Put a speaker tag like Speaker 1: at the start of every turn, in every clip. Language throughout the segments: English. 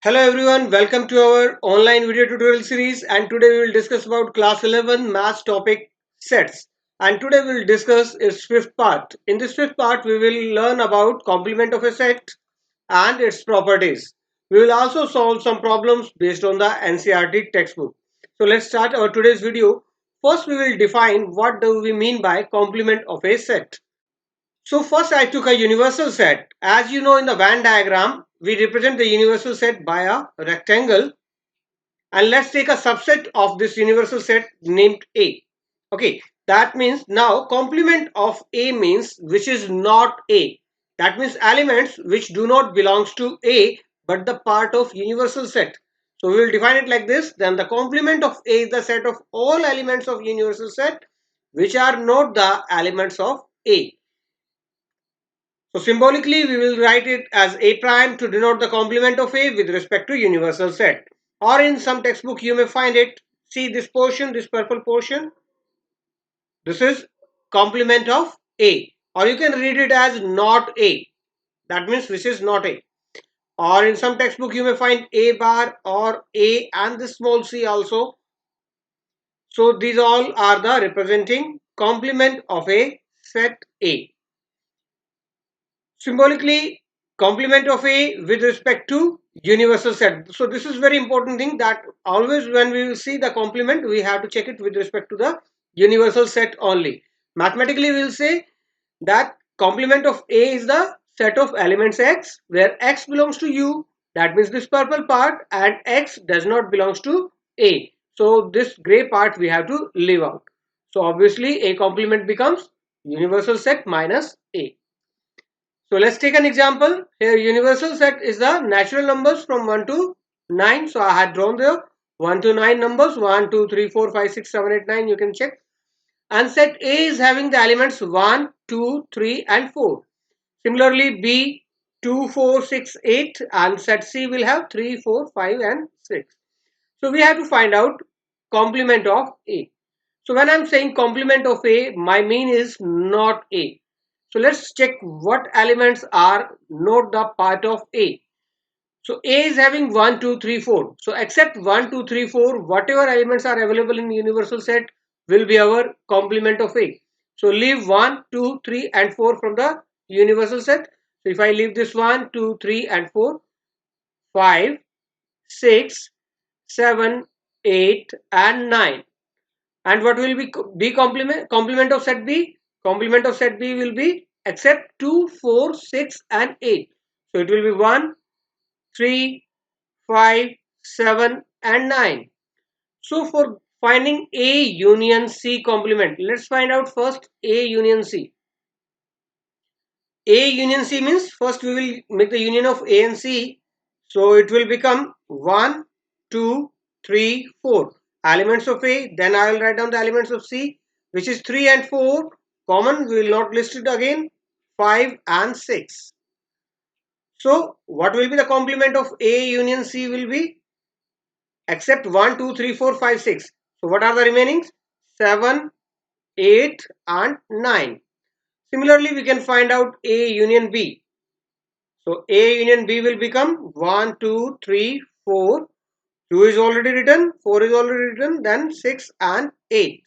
Speaker 1: Hello everyone, welcome to our online video tutorial series, and today we will discuss about class 11 maths topic sets. And today we will discuss its fifth part. In this fifth part we will learn about complement of a set and its properties. We will also solve some problems based on the NCERT textbook. So let's start our today's video. First we will define what do we mean by complement of a set. So first I took a universal set. As you know, in the Venn diagram, we represent the universal set by a rectangle, and let's take a subset of this universal set named A. Okay, that means now complement of A means which is not A. That means elements which do not belongs to A but the part of universal set. So we will define it like this. Then the complement of A is the set of all elements of universal set which are not the elements of A. So symbolically we will write it as A prime to denote the complement of A with respect to universal set. Or in some textbook you may find it, see this portion, this purple portion, this is complement of A. Or you can read it as not A, that means which is not A. Or in some textbook you may find A bar or A and the small c also. So these all are the representing complement of a set A. Symbolically, complement of A with respect to universal set. So this is very important thing, that always when we will see the complement, we have to check it with respect to the universal set only. Mathematically we will say that complement of A is the set of elements X where X belongs to U, that means this purple part, and X does not belongs to A. So this gray part we have to leave out. So obviously A complement becomes universal set minus A. So let's take an example. Here universal set is the natural numbers from 1 to 9. So I had drawn the 1 to 9 numbers, 1, 2, 3, 4, 5, 6, 7, 8, 9. You can check. And set A is having the elements 1, 2, 3 and 4. Similarly B 2, 4, 6, 8, and set C will have 3, 4, 5 and 6. So we have to find out complement of A. So when I'm saying complement of A, my mean is not A. So let's check what elements are not the part of A. So A is having 1, 2, 3, 4. So except 1, 2, 3, 4, whatever elements are available in universal set will be our complement of A. So leave 1, 2, 3 and 4 from the universal set. So if I leave this 1, 2, 3 and 4, 5, 6, 7, 8 and 9. And what will be B complement of set B? Complement of set B will be except 2, 4, 6 and 8. So it will be 1, 3, 5, 7 and 9. So for finding A union C complement, let's find out first A union C. A union C means first we will make the union of A and C. So it will become 1, 2, 3, 4 elements of A. Then I will write down the elements of C, which is 3 and 4 common. We will not list it again. 5 and 6. So what will be the complement of A union C will be except 1, 2, 3, 4, 5, 6. So what are the remaining? 7, 8 and 9. Similarly, we can find out A union B. So A union B will become 1, 2, 3, 4. 2 is already written, 4 is already written, then 6 and 8.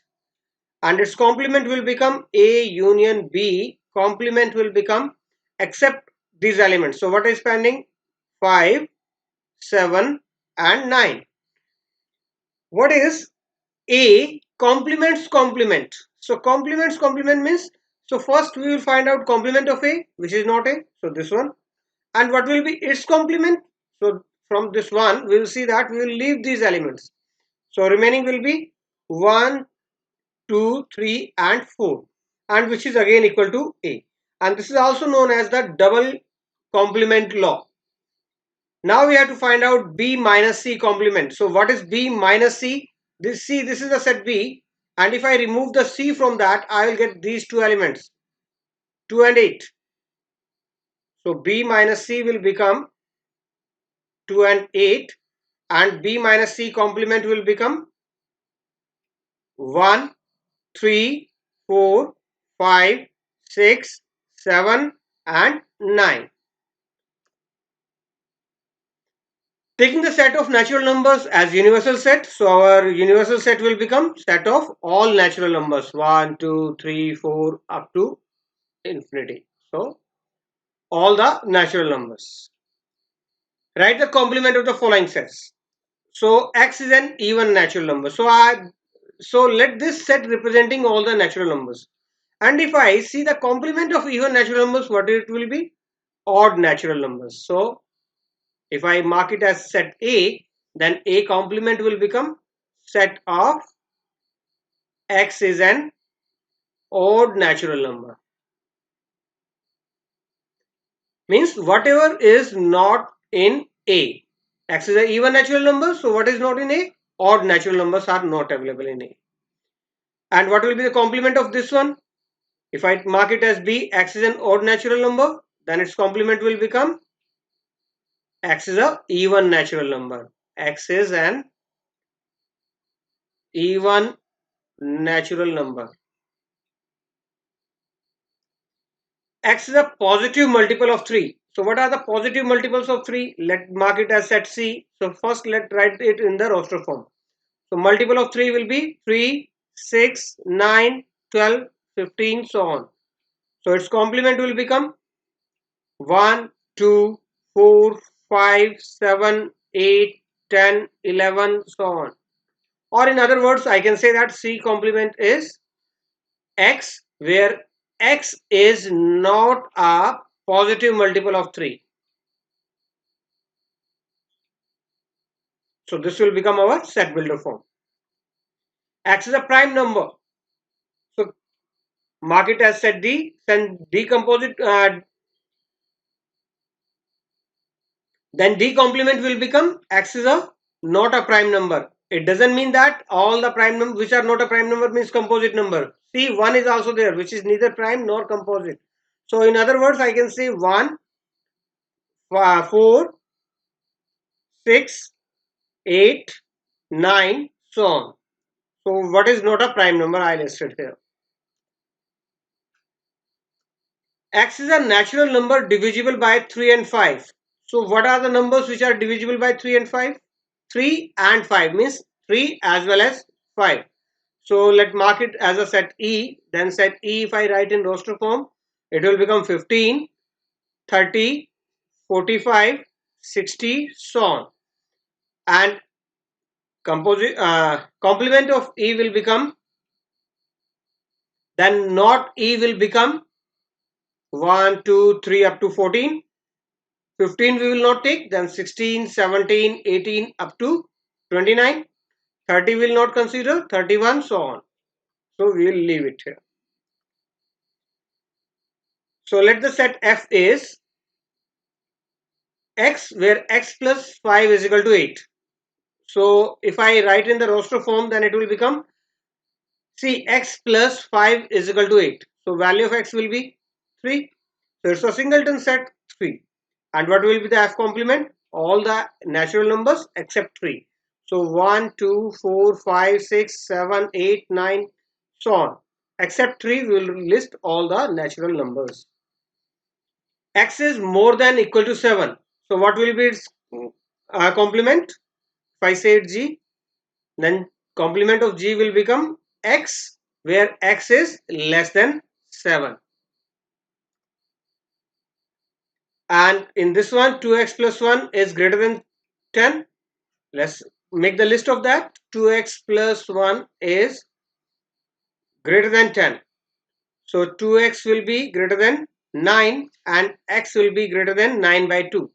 Speaker 1: And its complement will become A union B. Complement will become except these elements. So what is pending? 5, 7 and 9. What is A complements complement? So complements complement means, so first we will find out complement of A, which is not A. So this one. And what will be its complement? So from this one we will see that we will leave these elements. So remaining will be 1, 2, 3 and 4, and which is again equal to A. And this is also known as the double complement law. Now we have to find out B minus C complement. So what is B minus C? This is the set B, and if I remove the C from that, I will get these two elements 2 and 8. So B minus C will become 2 and 8, and B minus C complement will become 1, 3, 4, 5, 6, 7 and 9. Taking the set of natural numbers as universal set, so our universal set will become set of all natural numbers 1, 2, 3, 4 up to infinity. So all the natural numbers. Write the complement of the following sets. So x is an even natural number. So let this set representing all the natural numbers. And if I see the complement of even natural numbers, what it will be? Odd natural numbers. So if I mark it as set A, then A complement will become set of x is an odd natural number. Means whatever is not in A. X is an even natural number, so what is not in A? Odd natural numbers are not available in A. And what will be the complement of this one? If I mark it as B, x is an odd natural number, then its complement will become x is a even natural number. X is an even natural number. X is a positive multiple of 3. So what are the positive multiples of 3? Let mark it as set C. So first let write it in the roster form. So multiple of 3 will be 3, 6, 9, 12, 15, so on. So its complement will become 1, 2, 4, 5, 7, 8, 10, 11, so on. Or in other words, I can say that C complement is x, where x is not a positive multiple of 3. So this will become our set builder form. X is a prime number. So mark it as set D, then decompose it, then D complement will become x is a not a prime number. It doesn't mean that all the prime numbers which are not a prime number means composite number. See, 1 is also there, which is neither prime nor composite. So in other words, I can say 1, 4, 6, 8, 9, so on. So what is not a prime number I listed here. X is a natural number divisible by 3 and 5. So what are the numbers which are divisible by 3 and 5? 3 and 5 means 3 as well as 5. So let mark it as a set E. Then set E, if I write in roster form, it will become 15, 30, 45, 60, so on. And complement of E will become, then not E will become 1, 2, 3 up to 14. 15 we will not take, then 16, 17, 18 up to 29. 30 will not consider, 31, so on. So we will leave it here. So let the set F is x, where x plus 5 is equal to 8. So if I write in the roster form, then it will become, see, x plus 5 is equal to 8. So value of x will be 3. So it's a singleton set 3. And what will be the F complement? All the natural numbers except 3. So 1, 2, 4, 5, 6, 7, 8, 9, so on. Except 3, we will list all the natural numbers. X is more than equal to 7. So what will be its complement? If I say it G, then complement of G will become X, where X is less than 7. And in this one, 2x plus 1 is greater than 10. Let's make the list of that. 2x plus 1 is greater than 10. So 2x will be greater than 9 and x will be greater than 9 by 2.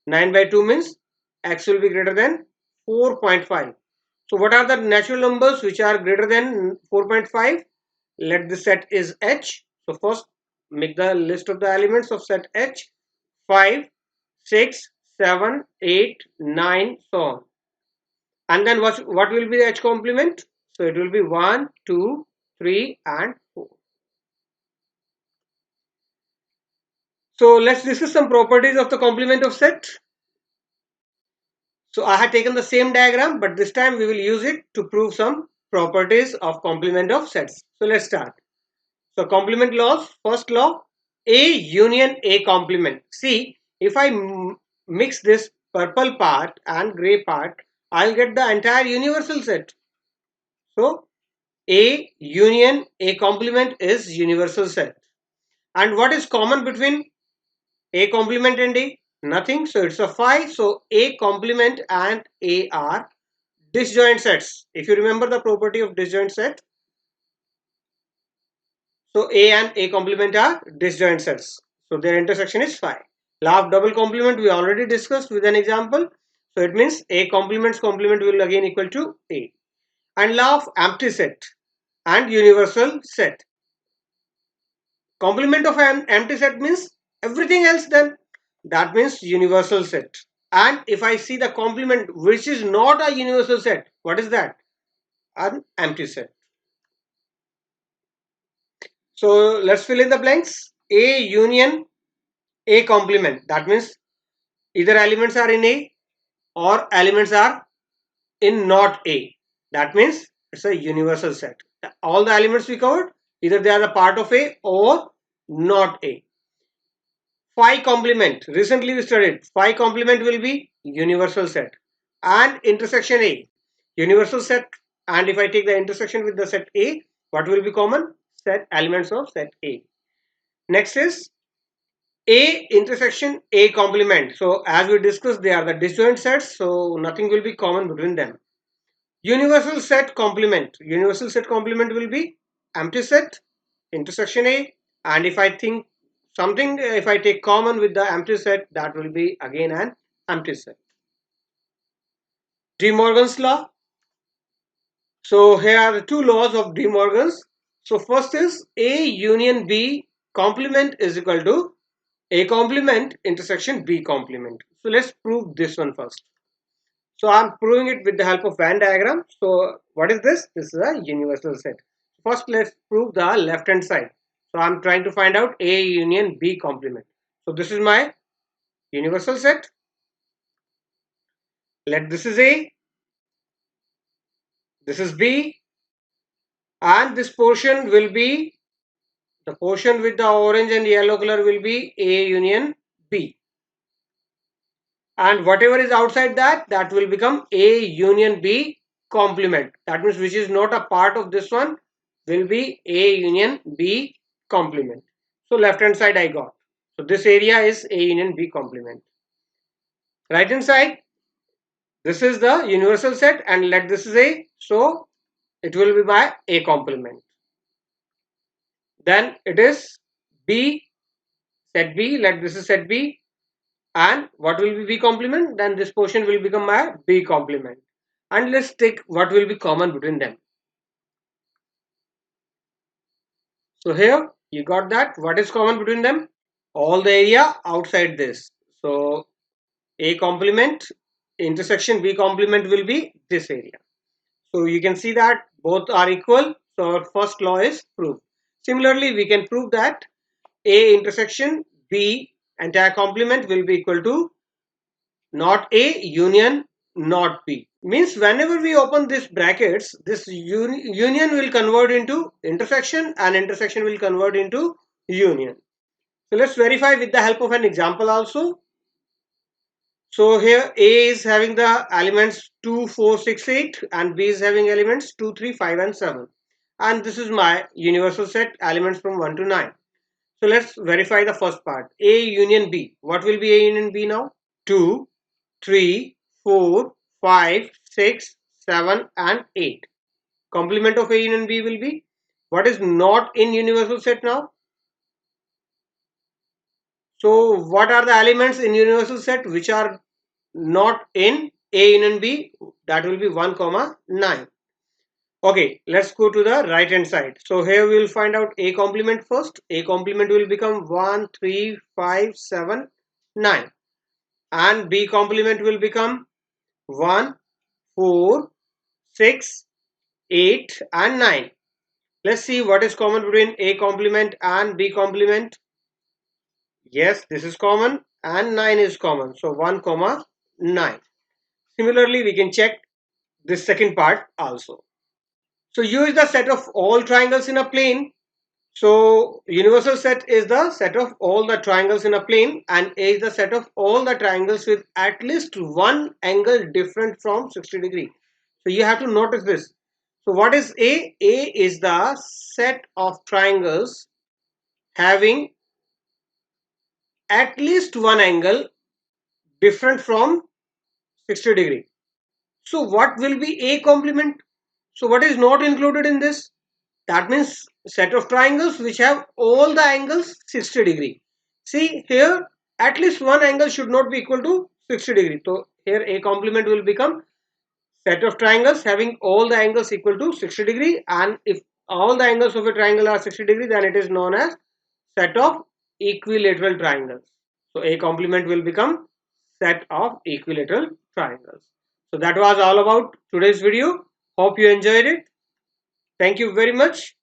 Speaker 1: 9 by 2 means x will be greater than 4.5. So what are the natural numbers which are greater than 4.5? Let the set is H. So first make the list of the elements of set H. 5, 6, 7, 8, 9, so on. And then what will be the H complement? So it will be 1, 2, 3 and 4. So let's discuss some properties of the complement of set. So I had taken the same diagram, but this time we will use it to prove some properties of complement of sets. So let's start. So complement laws, first law, A union A complement. See, if I mix this purple part and gray part, I'll get the entire universal set. So A union A complement is universal set. And what is common between A complement and A? Nothing. So it's a phi. So A complement and A are disjoint sets. If you remember the property of disjoint set, so A and A complement are disjoint sets. So their intersection is phi. Law of double complement we already discussed with an example. So it means A complement's complement will again equal to A. And law of empty set and universal set. Complement of an empty set means everything else, then that means universal set. And if I see the complement which is not a universal set, what is that? An empty set. So let's fill in the blanks. A union A complement, that means either elements are in A or elements are in not A. That means it's a universal set. All the elements we covered, either they are a part of A or not A. Phi complement, recently we studied, phi complement will be universal set. And intersection A, universal set. And if I take the intersection with the set A, what will be common? Set elements of set A. Next is A intersection A complement. So as we discussed, they are the disjoint sets, so nothing will be common between them. Universal set complement. Universal set complement will be empty set, intersection A, and if I think something, if I take common with the empty set, that will be again an empty set. De Morgan's law. So here are the two laws of De Morgan's. So first is A union B complement is equal to A complement intersection B complement. So let's prove this one first. So I'm proving it with the help of Venn diagram. So what is this? This is a universal set. First, let's prove the left hand side. So I'm trying to find out A union B complement. So this is my universal set. Let this is A, this is B, and this portion will be, the portion with the orange and yellow color will be A union B. And whatever is outside that, that will become A union B complement. That means which is not a part of this one will be A union B complement. So left hand side I got. So this area is A union B complement. Right hand side, this is the universal set and let this is A. So it will be by A complement. Then it is B, set B, let this is set B. And what will be B complement? Then this portion will become my B complement. And let's take what will be common between them. So here you got that. What is common between them? All the area outside this. So A complement intersection B complement will be this area. So you can see that both are equal. So our first law is proved. Similarly, we can prove that A intersection B entire complement will be equal to not A union not B. Means whenever we open this brackets, this union will convert into intersection and intersection will convert into union. So let's verify with the help of an example also. So here A is having the elements 2, 4, 6, 8 and B is having elements 2, 3, 5 and 7. And this is my universal set elements from 1 to 9. So let's verify the first part. A union B. What will be A union B now? 2, 3, 4, 5, 6, 7 and 8. Complement of A union B will be, what is not in universal set now? So what are the elements in universal set which are not in A union B? That will be 1, 9. Okay, let's go to the right hand side. So here we will find out A complement first. A complement will become 1, 3, 5, 7, 9. And B complement will become 1, 4, 6, 8 and 9. Let's see what is common between A complement and B complement. Yes, this is common and 9 is common. So 1, 9. Similarly, we can check this second part also. So U is the set of all triangles in a plane. So universal set is the set of all the triangles in a plane, and A is the set of all the triangles with at least one angle different from 60 degree. So you have to notice this. So what is A? A is the set of triangles having at least one angle different from 60 degree. So what will be A complement? So what is not included in this? That means set of triangles which have all the angles 60 degree. See here, at least one angle should not be equal to 60 degree. So here A complement will become set of triangles having all the angles equal to 60 degree, and if all the angles of a triangle are 60 degree, then it is known as set of equilateral triangles. So A complement will become set of equilateral triangles. So that was all about today's video. Hope you enjoyed it. Thank you very much.